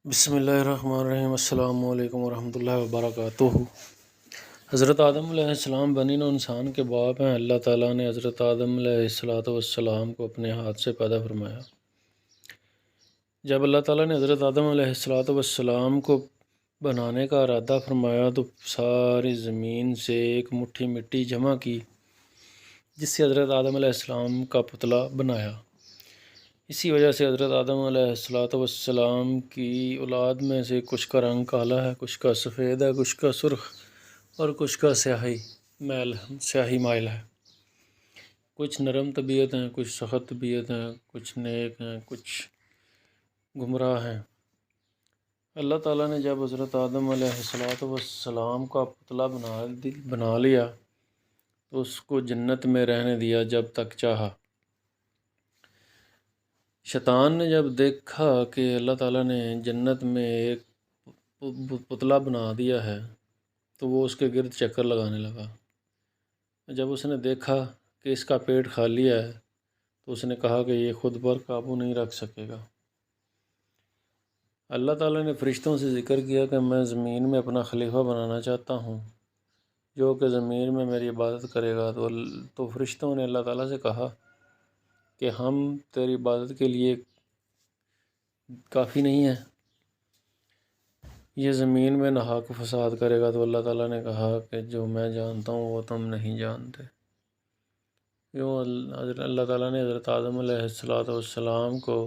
بسم اللہ الرحمن الرحیم۔ السلام علیکم ورحمۃ اللہ وبرکاتہ۔ حضرت آدم علیہ السلام بنی نوع انسان کے باپ ہیں۔ اللہ تعالیٰ نے حضرت آدم علیہ السلام کو اپنے ہاتھ سے پیدا فرمایا۔ جب اللہ تعالیٰ نے حضرت آدم علیہ السلام کو بنانے کا ارادہ فرمایا تو ساری زمین سے ایک مٹھی مٹی جمع کی، جس سے حضرت آدم علیہ السلام کا پتلا بنایا۔ اسی وجہ سے حضرت آدم علیہ السلام کی اولاد میں سے کچھ کا رنگ کالا ہے، کچھ کا سفید ہے، کچھ کا سرخ اور کچھ کا سیاہی مائل ہے۔ کچھ نرم طبیعت ہیں، کچھ سخت طبیعت ہیں، کچھ نیک ہیں، کچھ گمراہ ہیں۔ اللہ تعالیٰ نے جب حضرت آدم علیہ السلام کا پتلا بنا لیا تو اس کو جنت میں رہنے دیا جب تک چاہا۔ شیطان نے جب دیکھا کہ اللہ تعالیٰ نے جنت میں ایک پتلا بنا دیا ہے تو وہ اس کے گرد چکر لگانے لگا۔ جب اس نے دیکھا کہ اس کا پیٹ خالی ہے تو اس نے کہا کہ یہ خود پر قابو نہیں رکھ سکے گا۔ اللہ تعالیٰ نے فرشتوں سے ذکر کیا کہ میں زمین میں اپنا خلیفہ بنانا چاہتا ہوں جو کہ زمین میں میری عبادت کرے گا۔ تو فرشتوں نے اللہ تعالیٰ سے کہا کہ ہم تیری عبادت کے لیے کافی نہیں ہیں، یہ زمین میں ناحق فساد کرے گا۔ تو اللہ تعالیٰ نے کہا کہ جو میں جانتا ہوں وہ تم نہیں جانتے۔ یوں اللہ تعالیٰ نے حضرت آدم علیہ السلام کو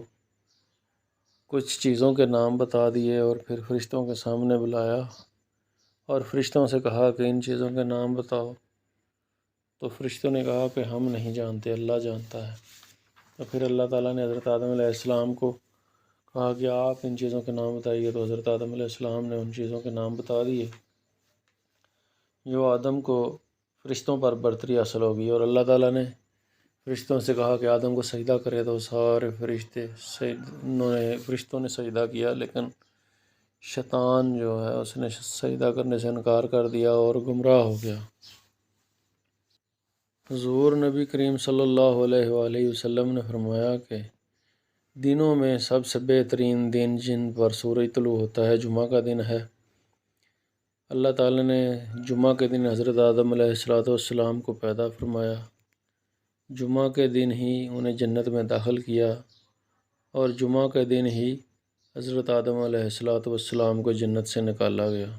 کچھ چیزوں کے نام بتا دیے اور پھر فرشتوں کے سامنے بلایا اور فرشتوں سے کہا کہ ان چیزوں کے نام بتاؤ۔ تو فرشتوں نے کہا کہ ہم نہیں جانتے، اللہ جانتا ہے۔ تو پھر اللہ تعالیٰ نے حضرت آدم علیہ السلام کو کہا کہ آپ ان چیزوں کے نام بتائیے۔ تو حضرت آدم علیہ السلام نے ان چیزوں کے نام بتا دیے جو آدم کو فرشتوں پر برتری حاصل ہوگی۔ اور اللہ تعالیٰ نے فرشتوں سے کہا کہ آدم کو سجدہ کرے تو سارے فرشتوں نے سجدہ کیا، لیکن شیطان جو ہے اس نے سجدہ کرنے سے انکار کر دیا اور گمراہ ہو گیا۔ حضور نبی کریم صلی اللہ علیہ وآلہ وسلم نے فرمایا کہ دنوں میں سب سے بہترین دن جن پر سورج طلوع ہوتا ہے جمعہ کا دن ہے۔ اللہ تعالیٰ نے جمعہ کے دن حضرت آدم علیہ السلام کو پیدا فرمایا، جمعہ کے دن ہی انہیں جنت میں داخل کیا اور جمعہ کے دن ہی حضرت آدم علیہ السلام کو جنت سے نکالا گیا۔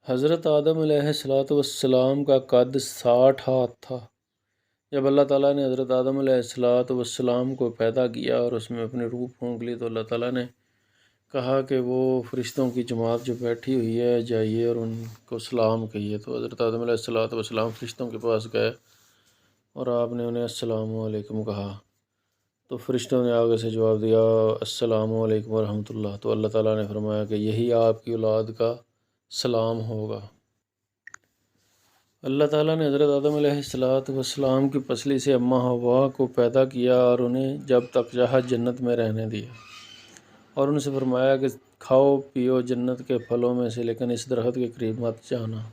حضرت آدم علیہ السلام کا قد 60 ہاتھ تھا۔ جب اللہ تعالیٰ نے حضرت آدم علیہ السلام کو پیدا کیا اور اس میں اپنی روح پھونک لی تو اللہ تعالیٰ نے کہا کہ وہ فرشتوں کی جماعت جو بیٹھی ہوئی ہے جائیے اور ان کو سلام کہیے۔ تو حضرت آدم علیہ السلام فرشتوں کے پاس گئے اور آپ نے انہیں السلام علیکم کہا تو فرشتوں نے آگے سے جواب دیا السلام علیکم ورحمۃ اللہ۔ تو اللہ تعالیٰ نے فرمایا کہ یہی آپ کی اولاد کا سلام ہوگا۔ اللہ تعالیٰ نے حضرت آدم علیہ السلام کی پسلی سے اماں حوا کو پیدا کیا اور انہیں جب تک چاہا جنت میں رہنے دیا اور ان سے فرمایا کہ کھاؤ پیو جنت کے پھلوں میں سے، لیکن اس درخت کے قریب مت جانا۔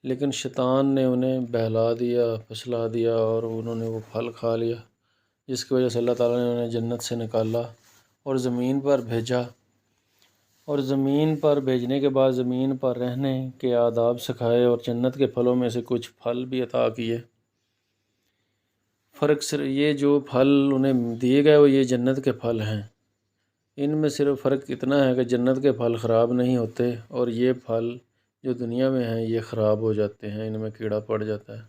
لیکن شیطان نے انہیں بہلا دیا، پھسلا دیا اور انہوں نے وہ پھل کھا لیا، جس کی وجہ سے اللہ تعالیٰ نے انہیں جنت سے نکالا اور زمین پر بھیجا۔ اور زمین پر بھیجنے کے بعد زمین پر رہنے کے آداب سکھائے اور جنت کے پھلوں میں سے کچھ پھل بھی عطا کیے۔ فرق صرف یہ جو پھل انہیں دیے گئے وہ یہ جنت کے پھل ہیں، ان میں صرف فرق اتنا ہے کہ جنت کے پھل خراب نہیں ہوتے اور یہ پھل جو دنیا میں ہیں یہ خراب ہو جاتے ہیں، ان میں کیڑا پڑ جاتا ہے۔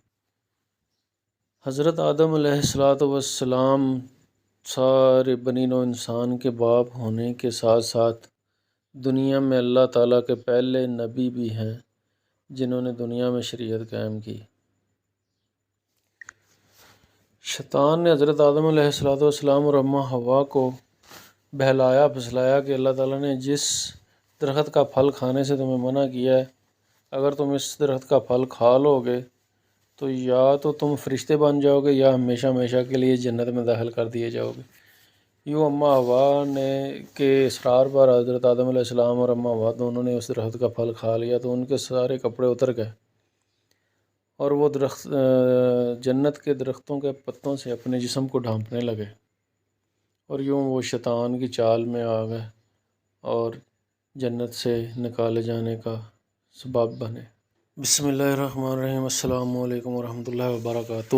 حضرت آدم علیہ السلام سارے بنی نوع انسان کے باپ ہونے کے ساتھ ساتھ دنیا میں اللہ تعالیٰ کے پہلے نبی بھی ہیں جنہوں نے دنیا میں شریعت قائم کی۔ شیطان نے حضرت آدم علیہ السلام اور اماں حوا کو بہلایا پھسلایا کہ اللہ تعالیٰ نے جس درخت کا پھل کھانے سے تمہیں منع کیا ہے، اگر تم اس درخت کا پھل کھا لو گے تو یا تو تم فرشتے بن جاؤ گے یا ہمیشہ ہمیشہ کے لیے جنت میں داخل کر دیے جاؤ گے۔ یوں اماں حوا نے کے اصرار پر حضرت آدم علیہ السلام اور اماں حوا دونوں نے اس درخت کا پھل کھا لیا تو ان کے سارے کپڑے اتر گئے اور وہ درخت جنت کے درختوں کے پتوں سے اپنے جسم کو ڈھانپنے لگے اور یوں وہ شیطان کی چال میں آ گئے اور جنت سے نکالے جانے کا سبب بنے۔ بسم اللہ الرحمن الرحیم۔ السلام علیکم ورحمۃ اللہ وبرکاتہ۔